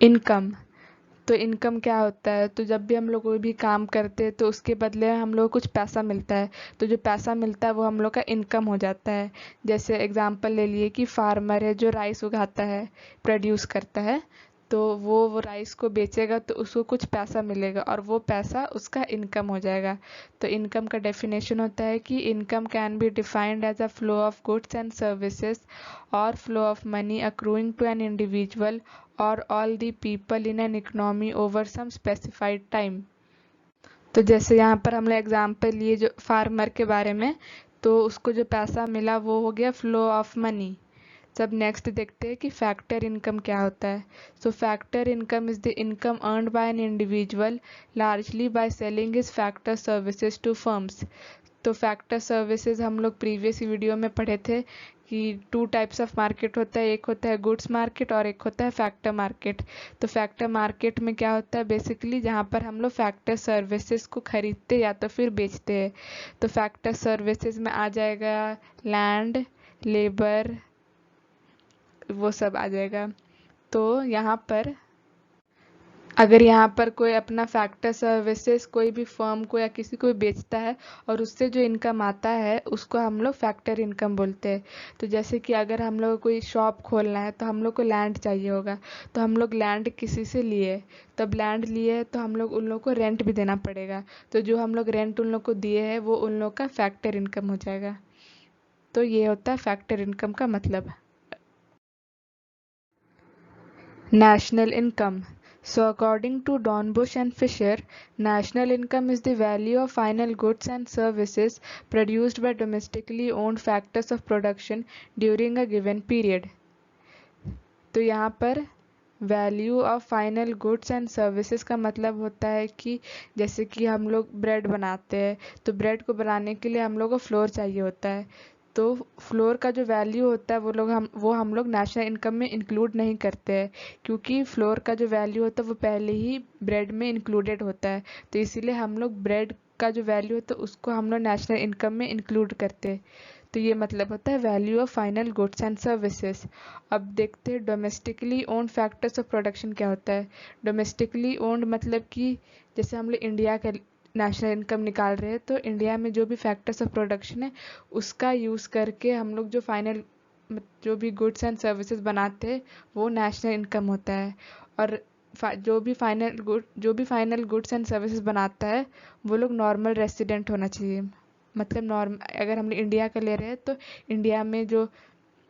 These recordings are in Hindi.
इनकम। तो इनकम क्या होता है, तो जब भी हम लोग कोई भी काम करते हैं तो उसके बदले हम लोग को कुछ पैसा मिलता है, तो जो पैसा मिलता है वो हम लोग का इनकम हो जाता है। जैसे एग्जांपल ले लिए कि फार्मर है जो राइस उगाता है, प्रोड्यूस करता है, तो वो राइस को बेचेगा तो उसको कुछ पैसा मिलेगा और वो पैसा उसका इनकम हो जाएगा। तो इनकम का डेफिनेशन होता है कि income can be defined as a flow of goods and services और flow of money accruing to an individual or all the people in an economy over some specified time। तो जैसे यहाँ पर हमने एग्जांपल लिए जो फार्मर के बारे में, तो उसको जो पैसा मिला वो हो गया फ्लो ऑफ मनी। सब नेक्स्ट देखते हैं कि फैक्टर इनकम क्या होता है। So factor income is the income earned by an individual largely by selling his factor services to firms. तो फैक्टर सर्विसेज हम लोग प्रीवियस वीडियो में पढ़े थे कि टू टाइप्स ऑफ मार्केट होता है, एक होता है गुड्स मार्केट और एक होता है फैक्टर मार्केट। तो फैक्टर मार्केट में क्या होता है, बेसिकली जहाँ पर हम लोग फैक्टर सर्विसेज को खरीदते या तो फिर बेचते हैं। तो फैक्टर सर्विसेज में आ जाएगा लैंड, लेबर, वो सब आ जाएगा। तो यहाँ पर अगर यहाँ पर कोई अपना फैक्टर सर्विसेज कोई भी फर्म को या किसी को भी बेचता है और उससे जो इनकम आता है उसको हम लोग फैक्टर इनकम बोलते हैं। तो जैसे कि अगर हम लोग को कोई शॉप खोलना है तो हम लोग को लैंड चाहिए होगा, तो हम लोग लैंड किसी से लिए, तब लैंड लिए तो हम लोग उन लोग को रेंट भी देना पड़ेगा। तो जो हम लोग रेंट उन लोग को दिए हैं वो उन लोग का फैक्टर इनकम हो जाएगा। तो ये होता है फैक्टर इनकम का मतलब। National income. So according to Dornbusch and Fisher, national income is the value of final goods and services produced by domestically owned factors of production during a given period। तो यहाँ पर value of final goods and services का मतलब होता है कि जैसे कि हम लोग ब्रेड बनाते हैं, तो ब्रेड को बनाने के लिए हम लोग को फ्लोर चाहिए होता है। तो फ्लोर का जो वैल्यू होता है वो हम लोग नेशनल इनकम में इंक्लूड नहीं करते हैं, क्योंकि फ्लोर का जो वैल्यू होता है वो पहले ही ब्रेड में इंक्लूडेड होता है। तो इसीलिए हम लोग ब्रेड का जो वैल्यू होता है उसको हम लोग नेशनल इनकम में इंक्लूड करते हैं। तो ये मतलब होता है value of final goods and services. अब देखते हैं domestically owned factors of production क्या होता है। डोमेस्टिकली ओन्ड मतलब कि जैसे हम लोग इंडिया का नेशनल इनकम निकाल रहे हैं, तो इंडिया में जो भी फैक्टर्स ऑफ प्रोडक्शन है उसका यूज़ करके हम लोग जो भी गुड्स एंड सर्विसेज बनाते हैं वो नेशनल इनकम होता है। और जो भी फाइनल गुड्स एंड सर्विसेज बनाता है वो लोग नॉर्मल रेसिडेंट होना चाहिए। मतलब नॉर्म अगर हम इंडिया का ले रहे हैं तो इंडिया में जो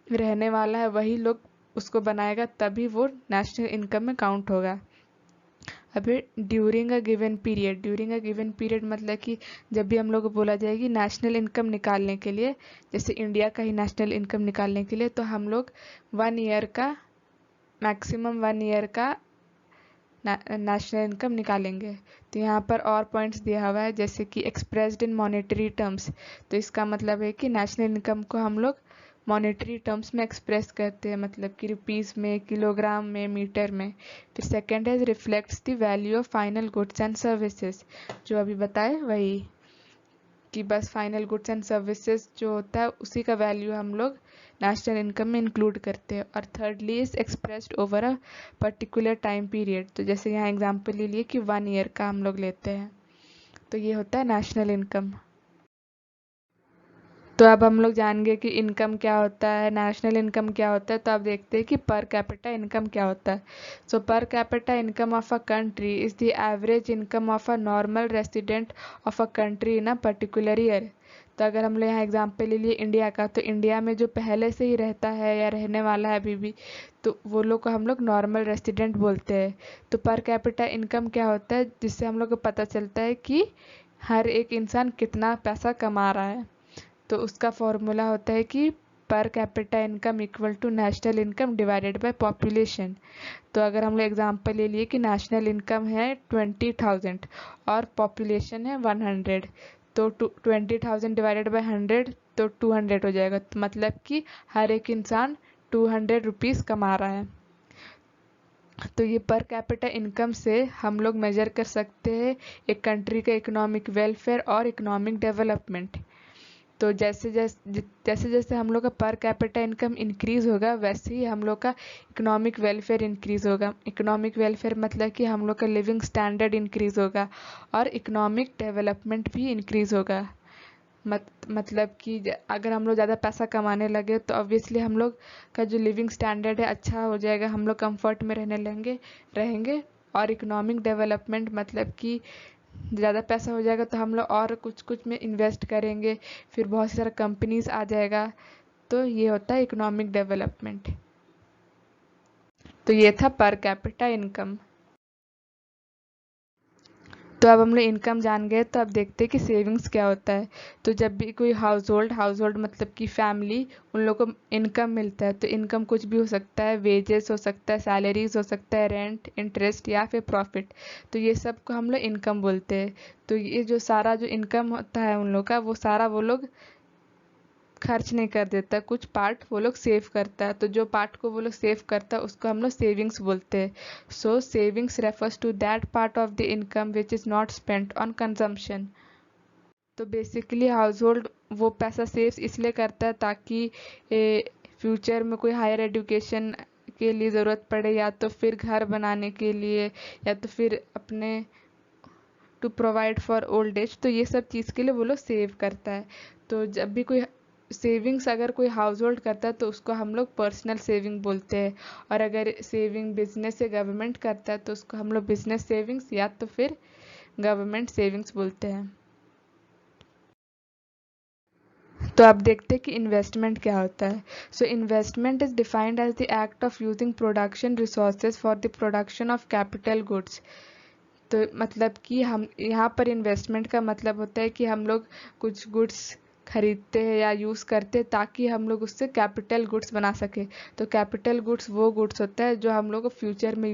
रहने वाला है वही लोग उसको बनाएगा, तभी वो नेशनल इनकम में काउंट होगा। अभी ड्यूरिंग अ गिवन पीरियड मतलब कि जब भी हम लोग को बोला जाएगी नेशनल इनकम निकालने के लिए, जैसे इंडिया का ही नेशनल इनकम निकालने के लिए, तो हम लोग 1 ईयर का मैक्सिमम 1 ईयर का नेशनल इनकम निकालेंगे। तो यहाँ पर और पॉइंट्स दिया हुआ है जैसे कि एक्सप्रेस्ड इन मॉनेटरी टर्म्स। तो इसका मतलब है कि नेशनल इनकम को हम लोग मॉनेटरी टर्म्स में एक्सप्रेस करते हैं, मतलब कि रुपीज़ में, किलोग्राम में, मीटर में। फिर सेकेंड है reflects the value of final goods and services, जो अभी बताए वही कि बस फाइनल गुड्स एंड सर्विसेज जो होता है उसी का वैल्यू हम लोग नेशनल इनकम में इंक्लूड करते हैं। और thirdly is expressed over a particular time period. तो जैसे यहाँ एग्जांपल ले लिए कि 1 ईयर का हम लोग लेते हैं, तो ये होता है नेशनल इनकम। तो अब हम लोग जानेंगे कि इनकम क्या होता है, नेशनल इनकम क्या होता है। तो अब देखते हैं कि पर कैपिटा इनकम क्या होता है। So per capita income of a country is the average income of a normal resident of a country in a particular year. तो अगर हम लोग यहाँ एग्जांपल ले लिए इंडिया का, तो इंडिया में जो पहले से ही रहता है या रहने वाला है अभी भी, तो वो लोग को हम लोग नॉर्मल रेसिडेंट बोलते हैं। तो पर कैपिटा इनकम क्या होता है, जिससे हम लोग को पता चलता है कि हर एक इंसान कितना पैसा कमा रहा है। तो उसका फॉर्मूला होता है कि per capita income equal to national income divided by population. तो अगर हम लोग एग्जांपल ले लिए कि नेशनल इनकम है 20,000 और पॉपुलेशन है 100, तो 20,000 डिवाइडेड बाय 100 तो 200 हो जाएगा। तो मतलब कि हर एक इंसान 200 रुपीज़ कमा रहा है। तो ये पर कैपिटा इनकम से हम लोग मेजर कर सकते हैं एक कंट्री का इकोनॉमिक वेलफेयर और इकोनॉमिक डेवलपमेंट। तो जैसे जैसे हम लोग का पर कैपिटा इनकम इंक्रीज होगा वैसे ही हम लोग का इकोनॉमिक वेलफेयर इंक्रीज होगा। इकोनॉमिक वेलफेयर मतलब कि हम लोग का लिविंग स्टैंडर्ड इंक्रीज होगा और इकोनॉमिक डेवलपमेंट भी इंक्रीज होगा। मतलब कि अगर हम लोग ज़्यादा पैसा कमाने लगे तो ऑब्वियसली हम लोग का जो लिविंग स्टैंडर्ड है अच्छा हो जाएगा, हम लोग कंफर्ट में रहेंगे। और इकोनॉमिक डेवलपमेंट मतलब कि ज़्यादा पैसा हो जाएगा तो हम लोग और कुछ कुछ में इन्वेस्ट करेंगे, फिर बहुत सारा कंपनीज आ जाएगा। तो ये होता है इकोनॉमिक डेवलपमेंट। तो ये था पर कैपिटा इनकम। तो अब हम लोग इनकम जान गए, तो अब देखते हैं कि सेविंग्स क्या होता है। तो जब भी कोई हाउस होल्ड मतलब कि फैमिली, उन लोगों को इनकम मिलता है, तो इनकम कुछ भी हो सकता है, वेजेस हो सकता है, सैलरीज हो सकता है, रेंट, इंटरेस्ट या फिर प्रॉफिट। तो ये सब को हम लोग इनकम बोलते हैं। तो ये जो सारा जो इनकम होता है उन लोग का, वो सारा वो लोग खर्च नहीं कर देता, कुछ पार्ट वो लोग सेव करता है। तो जो पार्ट को वो लोग सेव करता है उसको हम लोग सेविंग्स बोलते हैं। So savings refers to that part of the income which is not spent on consumption. तो बेसिकली हाउस होल्ड वो पैसा सेव इसलिए करता है ताकि फ्यूचर में कोई हायर एजुकेशन के लिए ज़रूरत पड़े, या तो फिर घर बनाने के लिए, या तो फिर अपने to provide for old age. तो ये सब चीज़ के लिए वो लोग सेव करता है। तो जब भी कोई सेविंग्स अगर कोई हाउस होल्ड करता है तो उसको हम लोग पर्सनल सेविंग बोलते हैं। और अगर सेविंग बिजनेस या गवर्नमेंट करता है तो उसको हम लोग बिजनेस सेविंग्स या तो फिर गवर्नमेंट सेविंग्स बोलते हैं। तो आप देखते हैं कि इन्वेस्टमेंट क्या होता है। So investment is defined as the act of using production resources for the production of capital goods. तो मतलब कि हम यहाँ पर इन्वेस्टमेंट का मतलब होता है कि हम लोग कुछ गुड्स खरीदते हैं या यूज़ करते हैं ताकि हम लोग उससे कैपिटल गुड्स बना सके। तो कैपिटल गुड्स वो गुड्स होता है जो हम लोग को फ्यूचर में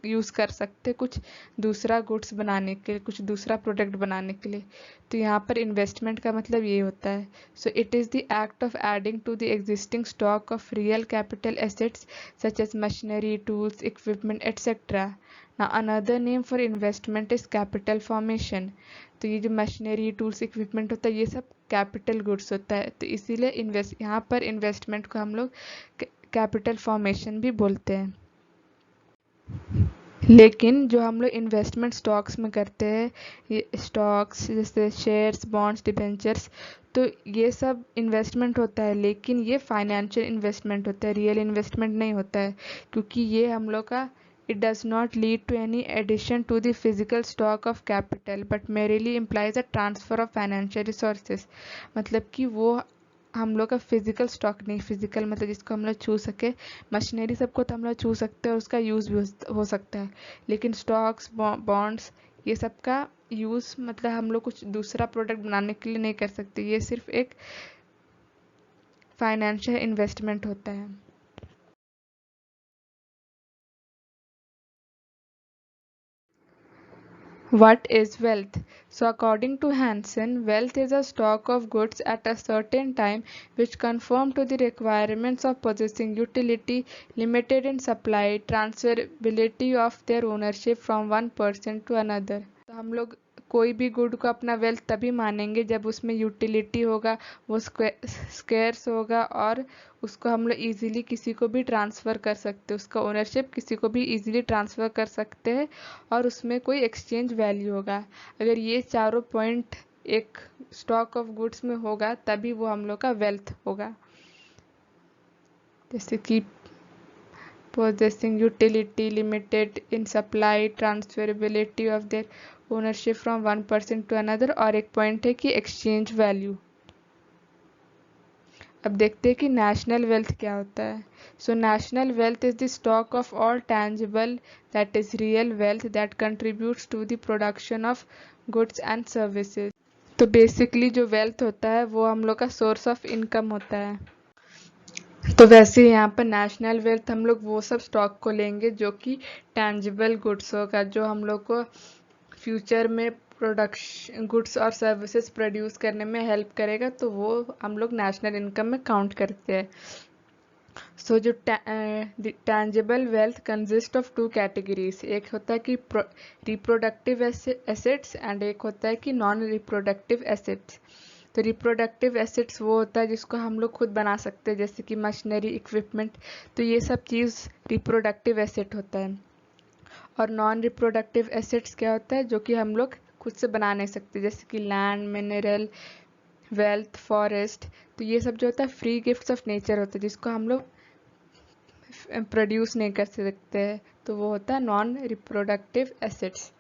यूज़ कर सकते हैं कुछ दूसरा गुड्स बनाने के लिए, कुछ दूसरा प्रोडक्ट बनाने के लिए। तो यहाँ पर इन्वेस्टमेंट का मतलब ये होता है। So it is the act of adding to the existing stock of real capital assets such as machinery, tools, equipment etcetera. Now another name for investment is capital formation। तो ये जो मशीनरी, टूल्स, इक्विपमेंट होता है ये सब कैपिटल गुड्स होता है। तो इसीलिए यहाँ पर इन्वेस्टमेंट को हम लोग कैपिटल फॉर्मेशन भी बोलते हैं। लेकिन जो हम लोग इन्वेस्टमेंट स्टॉक्स में करते हैं, ये स्टॉक्स जैसे शेयर्स, बॉन्ड्स, डिबेंचर्स, तो ये सब इन्वेस्टमेंट होता है, लेकिन ये फाइनेंशियल इन्वेस्टमेंट होता है, रियल इन्वेस्टमेंट नहीं होता है। क्योंकि ये हम लोग का it does not lead to any addition to the physical stock of capital but merely implies a transfer of financial resources। मतलब कि वो हम लोग का फिजिकल स्टॉक नहीं, फिजिकल मतलब जिसको हम लोग छू सके, मशीनरी सबको तो हम लोग छू सकते हैं और उसका यूज़ भी हो सकता है। लेकिन स्टॉक्स, बॉन्ड्स, ये सब का यूज़ मतलब हम लोग कुछ दूसरा प्रोडक्ट बनाने के लिए नहीं कर सकते। ये सिर्फ एक फाइनेंशियल इन्वेस्टमेंट होता है। What is wealth? So, according to Hansen, wealth is a stock of goods at a certain time which conform to the requirements of possessing utility, limited in supply, transferability of their ownership from one person to another। तो हम लोग कोई भी गुड को अपना वेल्थ तभी मानेंगे जब उसमें यूटिलिटी होगा, वो स्केर्स होगा और उसको हम लोग ईजिली किसी को भी ट्रांसफ़र कर सकते हैं, उसका ओनरशिप किसी को भी ईजिली ट्रांसफ़र कर सकते हैं और उसमें कोई एक्सचेंज वैल्यू होगा। अगर ये चारों पॉइंट एक स्टॉक ऑफ गुड्स में होगा तभी वो हम लोग का वेल्थ होगा। जैसे कि possessing utility, limited in supply, transferability of their ownership from one person to another, और एक पॉइंट है कि एक्सचेंज वैल्यू। अब देखते हैं कि नेशनल वेल्थ क्या होता है। So national wealth is the stock of all tangible that is real wealth that contributes to the production of goods and services. तो बेसिकली जो वेल्थ होता है वो हम लोग का सोर्स ऑफ इनकम होता है। तो वैसे यहाँ पर नेशनल वेल्थ हम लोग वो सब स्टॉक को लेंगे जो कि टैंजिबल गुड्स होगा, जो हम लोग को फ्यूचर में प्रोडक्शन गुड्स और सर्विसेज प्रोड्यूस करने में हेल्प करेगा, तो वो हम लोग नेशनल इनकम में काउंट करते हैं। सो जो tangible wealth consist of two categories, एक होता है कि रिप्रोडक्टिव एसेट्स एंड एक होता है कि नॉन रिप्रोडक्टिव एसेट्स। तो रिप्रोडक्टिव एसेट्स वो होता है जिसको हम लोग खुद बना सकते हैं, जैसे कि मशीनरी, इक्विपमेंट, तो ये सब चीज़ रिप्रोडक्टिव एसेट होता है। और नॉन रिप्रोडक्टिव एसेट्स क्या होता है, जो कि हम लोग खुद से बना नहीं सकते, जैसे कि लैंड, मिनरल, वेल्थ, फॉरेस्ट, तो ये सब जो होता है फ्री गिफ्ट्स ऑफ नेचर होता है जिसको हम लोग प्रोड्यूस नहीं कर सकते हैं, तो वो होता है नॉन रिप्रोडक्टिव एसेट्स।